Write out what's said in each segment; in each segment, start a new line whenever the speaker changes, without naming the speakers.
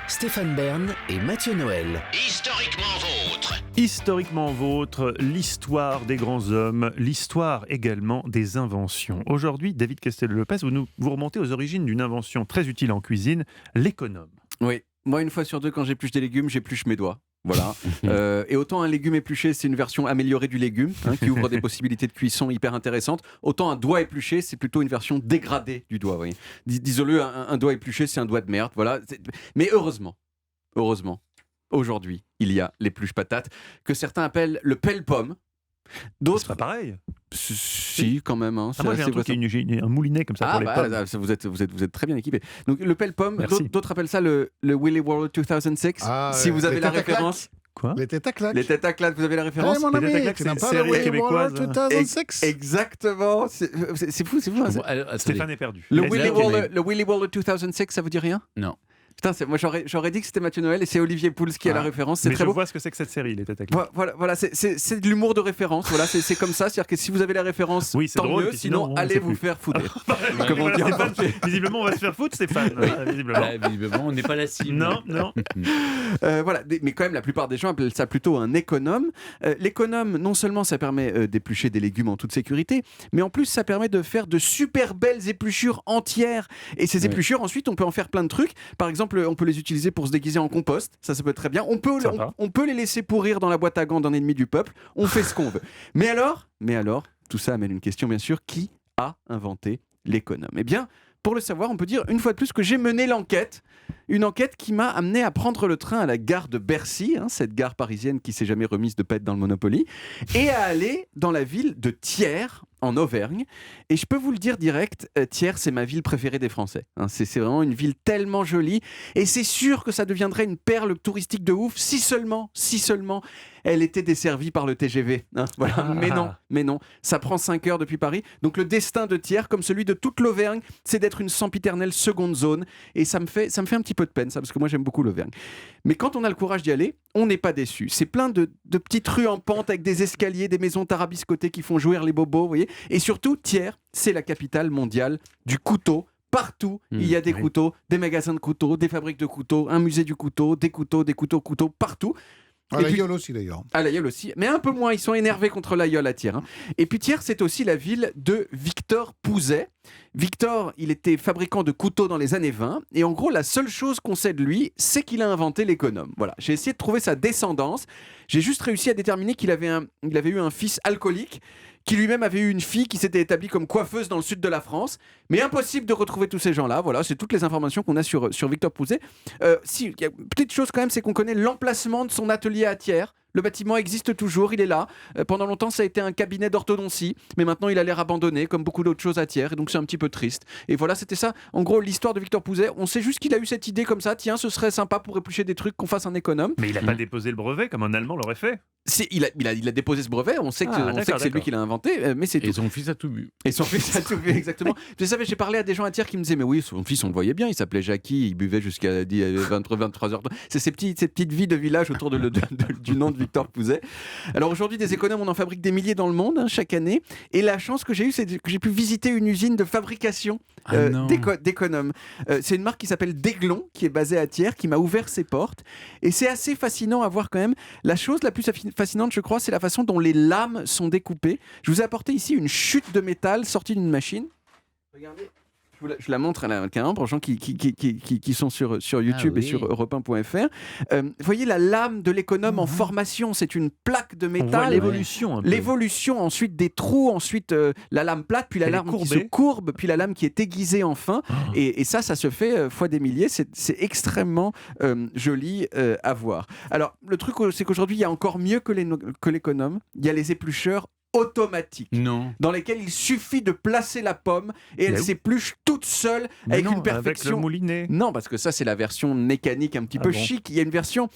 Stéphane Bern et Mathieu Noël.
Historiquement vôtre, l'histoire des grands hommes, l'histoire également des inventions. Aujourd'hui, David Castel-Lopez, vous remontez aux origines d'une invention très utile en cuisine, l'économe.
Oui, moi une fois sur deux quand j'épluche des légumes, j'épluche mes doigts. Voilà. Et autant un légume épluché, c'est une version améliorée du légume, qui ouvre des possibilités de cuisson hyper intéressantes. Autant un doigt épluché, c'est plutôt une version dégradée du doigt. Voyez. Disons-le, un doigt épluché, c'est un doigt de merde. Voilà. Mais heureusement, aujourd'hui, il y a l'épluche patate que certains appellent le pelle-pomme. D'autres,
c'est pas pareil.
Si, quand même. Hein,
moi j'ai un truc, j'ai un moulinet comme ça pour les pommes.
Vous êtes très bien équipé. Donc le pelle-pomme, d'autres appellent ça le Willy World 2006. Si vous avez la référence.
Quoi ?
Les têtes à claques.
Les têtes à claques, vous avez la référence?
Mon ami, tu n'as pas le Willy World 2006.
Exactement. C'est fou. Hein,
Stéphane est perdu.
Le Willy World 2006, ça vous dit rien?
Non.
Putain, moi j'aurais dit que c'était Mathieu Noël et c'est Olivier Pouls qui a la référence. C'est
mais
très beau.
Je vois ce que c'est que cette série, les têtes à claques.
Voilà, c'est de l'humour de référence. Voilà, c'est comme ça. C'est-à-dire que si vous avez la référence,
oui, c'est
tant
drôle,
mieux. Sinon, allez vous faire foutre.
Comme on dit en français. Visiblement, on va se faire foutre, Stéphane.
Visiblement, on n'est pas la cible.
Non.
Voilà, mais quand même, la plupart des gens appellent ça plutôt un économe. L'économe, non seulement ça permet d'éplucher des légumes en toute sécurité, mais en plus ça permet de faire de super belles épluchures entières. Et ces épluchures, ensuite, on peut en faire plein de trucs. Par exemple, on peut les utiliser pour se déguiser en compost, ça peut être très bien. On peut les laisser pourrir dans la boîte à gants d'un ennemi du peuple. On fait ce qu'on veut. Mais alors, tout ça amène une question bien sûr, qui a inventé l'économe? Eh bien, pour le savoir, on peut dire une fois de plus que j'ai mené l'enquête. Une enquête qui m'a amené à prendre le train à la gare de Bercy, cette gare parisienne qui s'est jamais remise de pète dans le Monopoly, et à aller dans la ville de Thiers, en Auvergne. Et je peux vous le dire direct, Thiers, c'est ma ville préférée des Français. C'est vraiment une ville tellement jolie. Et c'est sûr que ça deviendrait une perle touristique de ouf si seulement elle était desservie par le TGV. Voilà. Mais non, ça prend 5 heures depuis Paris. Donc le destin de Thiers, comme celui de toute l'Auvergne, c'est d'être une sempiternelle seconde zone. Et ça me fait un petit peu de peine, ça, parce que moi j'aime beaucoup l'Auvergne. Mais quand on a le courage d'y aller, on n'est pas déçu. C'est plein de petites rues en pente avec des escaliers, des maisons tarabiscotées qui font jouir les bobos, vous voyez. Et surtout, Thiers, c'est la capitale mondiale du couteau. Partout, il y a des couteaux, des magasins de couteaux, des fabriques de couteaux, un musée du couteau, des couteaux, partout.
À l'aïeul aussi d'ailleurs.
À l'aïeul aussi, mais un peu moins, ils sont énervés contre l'aïeul à Thiers. Et puis Thiers, c'est aussi la ville de Victor Pouzet. Victor, il était fabricant de couteaux dans les années 20, et en gros, la seule chose qu'on sait de lui, c'est qu'il a inventé l'économe. Voilà, j'ai essayé de trouver sa descendance, j'ai juste réussi à déterminer qu'il avait eu un fils alcoolique, qui lui-même avait eu une fille qui s'était établie comme coiffeuse dans le sud de la France, mais impossible de retrouver tous ces gens-là. Voilà, c'est toutes les informations qu'on a sur Victor Pouzet. Si, il y a une petite chose quand même, c'est qu'on connaît l'emplacement de son atelier à Thiers. Le bâtiment existe toujours, il est là. Pendant longtemps, ça a été un cabinet d'orthodontie, mais maintenant, il a l'air abandonné, comme beaucoup d'autres choses à Thiers, et donc c'est un petit peu triste. Et voilà, c'était ça, en gros, l'histoire de Victor Pouzet. On sait juste qu'il a eu cette idée comme ça, tiens, ce serait sympa pour éplucher des trucs, qu'on fasse un économe.
Mais il n'a pas déposé le brevet, comme un Allemand l'aurait fait.
Il a déposé ce brevet, on sait que c'est lui qui l'a inventé, mais c'est tout.
Et son fils a tout bu.
Exactement. Vous savez, j'ai parlé à des gens à Thiers qui me disaient, mais oui, son fils, on le voyait bien, il s'appelait Jackie, il buvait jusqu'à 23h. C'est ces petites vies de village autour du nom de Victor Pouzet. Alors aujourd'hui, des économes, on en fabrique des milliers dans le monde, chaque année. Et la chance que j'ai eue, c'est que j'ai pu visiter une usine de fabrication d'économes. C'est une marque qui s'appelle Déglon, qui est basée à Thiers, qui m'a ouvert ses portes. Et c'est assez fascinant à voir quand même. La chose la plus fascinante, je crois, c'est la façon dont les lames sont découpées. Je vous ai apporté ici une chute de métal sortie d'une machine. Regardez. Je la montre à la caméra pour les gens qui sont sur YouTube et sur europe1.fr. Vous voyez la lame de l'économe en formation, c'est une plaque de métal.
On voit l'évolution.
L'évolution, ensuite des trous, ensuite la lame plate, puis la lame qui se courbe, puis la lame qui est aiguisée enfin. Et ça se fait fois des milliers. C'est extrêmement joli à voir. Alors, le truc, c'est qu'aujourd'hui, il y a encore mieux que l'économe. Il y a les éplucheurs automatiques, dans lesquels il suffit de placer la pomme et elle s'épluche toute seule avec une perfection.
Avec le moulinet.
Non, parce que ça c'est la version mécanique un petit peu chic. Il y a une version,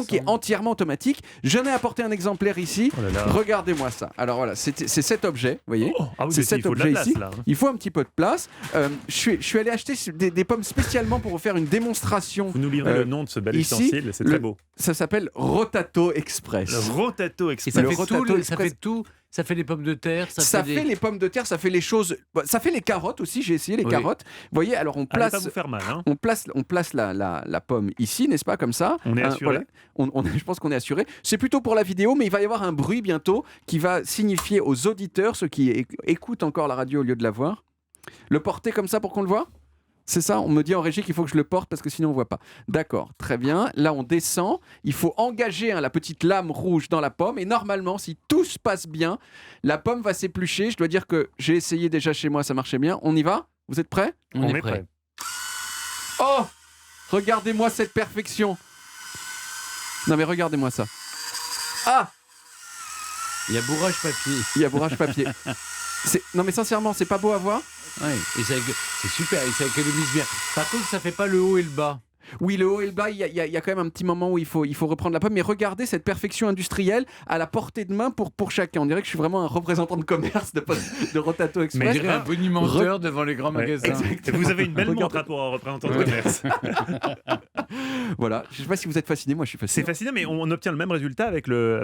qui est entièrement automatique. Je n'ai apporté un exemplaire ici. Regardez-moi ça. Alors voilà, c'est cet objet, vous voyez. C'est cet objet ici. Il faut un petit peu de place. Je suis allé acheter des pommes spécialement pour vous faire une démonstration.
Vous nous livrez le nom de ce bel ustensile, c'est très beau.
Ça s'appelle Rotato Express.
Le Rotato Express.
Et ça fait tout. Ça fait les pommes de terre.
Ça fait les pommes de terre, ça fait les choses. Ça fait les carottes aussi. J'ai essayé les carottes. Vous voyez, alors on
Allez
place.
pas vous faire mal. Hein.
On place la pomme ici, n'est-ce pas, comme ça.
On est assuré.
Voilà. Je pense qu'on est assuré. C'est plutôt pour la vidéo, mais il va y avoir un bruit bientôt qui va signifier aux auditeurs, ceux qui écoutent encore la radio au lieu de la voir, le porter comme ça pour qu'on le voit. C'est ça, on me dit en régie qu'il faut que je le porte parce que sinon on ne voit pas. D'accord, très bien. Là, on descend. Il faut engager la petite lame rouge dans la pomme. Et normalement, si tout se passe bien, la pomme va s'éplucher. Je dois dire que j'ai essayé déjà chez moi, ça marchait bien. On y va ? Vous êtes prêts ?
On est prêt.
Oh ! Regardez-moi cette perfection. Non mais regardez-moi ça. Ah !
Il y a bourrage papier.
Il y a bourrage papier. Non mais sincèrement, c'est pas beau à voir ?
Ouais, et c'est super, et ça économise bien. Par contre, ça fait pas le haut et le bas.
Oui, le haut et le bas, il y a quand même un petit moment où il faut reprendre la pomme. Mais regardez cette perfection industrielle à la portée de main pour chacun. On dirait que je suis vraiment un représentant de commerce de Rotato Express.
On dirait un bonimenteur devant les grands magasins.
Et vous avez une belle montre pour un représentant de commerce.
Voilà, je ne sais pas si vous êtes fasciné, moi je suis fasciné.
C'est fascinant, mais on obtient le même résultat avec mon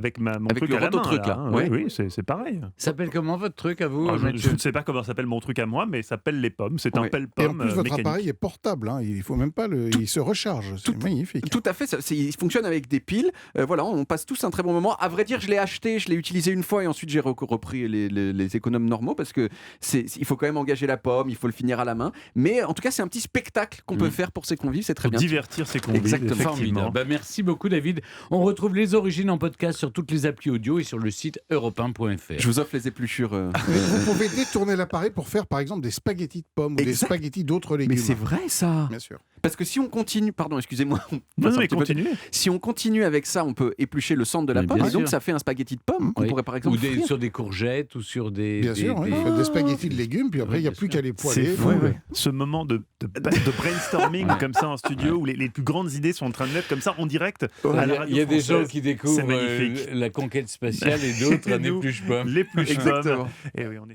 truc
le
à la main.
Roto-truc, là.
Oui, c'est pareil.
Ça s'appelle comment votre truc à vous,
Je ne sais pas comment s'appelle mon truc à moi, mais ça s'appelle les pommes. C'est un pelle-pomme
Et en plus, votre
mécanique.
appareil est portable. Hein. Il faut même pas il se recharge. C'est magnifique.
Tout à fait, il fonctionne avec des piles. Voilà, on passe tous un très bon moment. À vrai dire, je l'ai acheté, je l'ai utilisé une fois et ensuite j'ai repris les économes normaux parce que il faut quand même engager la pomme, il faut le finir à la main. Mais en tout cas, c'est un petit spectacle qu'on peut faire pour ses convives, c'est très
Pour
bien.
divertir ses convives.
Exactement.
Effectivement.
Bah, merci beaucoup, David. On retrouve les origines en podcast sur toutes les applis audio et sur le site europe1.fr.
Je vous offre les épluchures.
Vous pouvez détourner l'appareil pour faire, par exemple, des spaghettis de pommes ou des spaghettis d'autres légumes.
Mais c'est vrai ça.
Bien sûr.
Parce que si on continue, pardon, excusez-moi.
Non, mais continuez.
Si on continue avec ça, on peut éplucher le centre de la
Mais
pomme
bien
et donc
sûr.
ça fait un spaghetti de pomme qu'on
Oui.
pourrait par exemple
Ou
frire.
sur des courgettes ou sur des.
Bien sûr, oui. Des spaghettis de légumes, puis après, il n'y a
bien
plus
sûr.
qu'à les
C'est
poêler.
fou,
ouais.
ce moment de brainstorming comme ça en studio où les plus grandes idées sont en train de naître comme ça en direct. À la radio
Il y a des gens
française.
qui découvrent
C'est magnifique.
la conquête spatiale et d'autres
Et
un
nous,
épluche-pomme.
L'épluche-pomme.
Exactement.
Et oui, on est